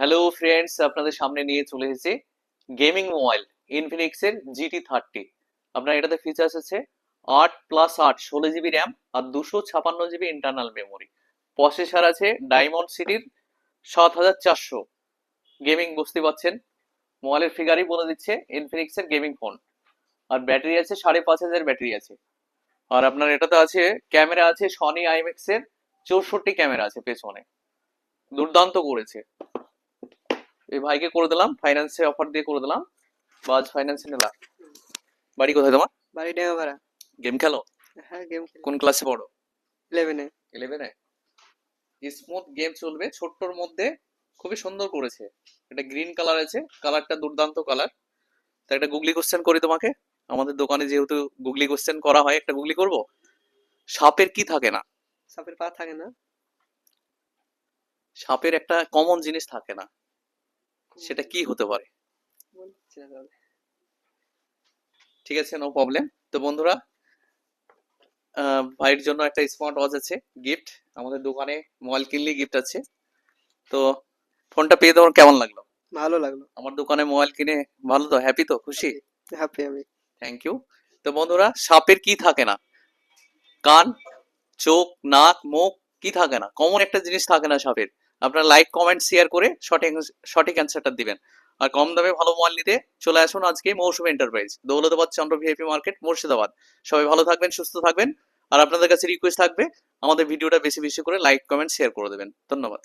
Hello friends, আপনাদের সামনে নিয়ে চলে এসেছি গেমিং মোবাইল ইনফিনিক্স এর GT30। আপনার এটাতে ফিচার্স আছে 8+8 16 জিবি র্যাম আর 256 জিবি ইন্টারনাল মেমোরি। প্রসেসর আছে ডায়মন্ড সিটির 7400। গেমিং বুঝতে পারছেন, মোবাইলের ফিগারই বলে দিচ্ছে ইনফিনিক্স এর গেমিং ফোন। আর ব্যাটারি আছে 5500 ব্যাটারি আছে। আর আপনার এটাতে আছে ক্যামেরা আছে সনি আইএমএক্স এর 64 ক্যামেরা আছে পেছনে, দুর্দান্ত করেছে। এই ভাইকে করে দিলাম, ফাইন্যান্সে অফার দিয়ে করে দিলাম, বাজ ফাইন্যান্সে নিলাম। বাড়ি কোথায় তোমার? বাড়ি ডেঙ্গাপাড়া। গেম খেলো? হ্যাঁ, গেম খেলি। কোন ক্লাসে পড়ো? 11-এ। 11-এ? স্মুথ গেম চলবে, ছোট্টর মধ্যে খুবই সুন্দর করেছে। এটা গ্রিন কালার আছে, কালারটা দুর্দান্ত কালার। তা একটা গুগলি কোশ্চেন করি তোমাকে। আমাদের দোকানে যেহেতু গুগলি কোশ্চেন করা হয়, একটা গুগলি করব। সাপের কি থাকে না? সাপের পা থাকে না। সাপের একটা কমন জিনিস থাকে না, সেটা কি হতে পারে? বলছি না তাহলে। ঠিক আছে, নো প্রবলেম। তো বন্ধুরা, ভাইয়ের জন্য একটা স্মার্ট ওয়াচ আছে গিফট। আমাদের দোকানে মোবাইল কিনলে গিফট আছে। তো ফোনটা পেয়ে তোমার কেমন লাগলো? ভালো লাগলো। আমার দোকানে মোবাইল কিনে ভালো তো, হ্যাপি তো, খুশি? হ্যাপি আমি। Thank you. তো বন্ধুরা, সাপের কি থাকে না? কান, চোখ, নাক, মুখ, কি থাকে না? কমন একটা জিনিস থাকে না সাপের। আপনারা লাইক কমেন্ট শেয়ার করে সঠিক সঠিক অ্যান্সারটা দিবেন। আর কম দামে ভালো মোবাইল নিতে চলে আসুন আজকে মৌসুমী এন্টারপ্রাইজ, দৌলতাবাদ চন্দ্র ভিআইপি মার্কেট, মুর্শিদাবাদ। সবাই ভালো থাকবেন, সুস্থ থাকবেন। আর আপনাদের কাছে রিকোয়েস্ট থাকবে, আমাদের ভিডিওটা বেশি বেশি করে লাইক কমেন্ট শেয়ার করে দেবেন। ধন্যবাদ।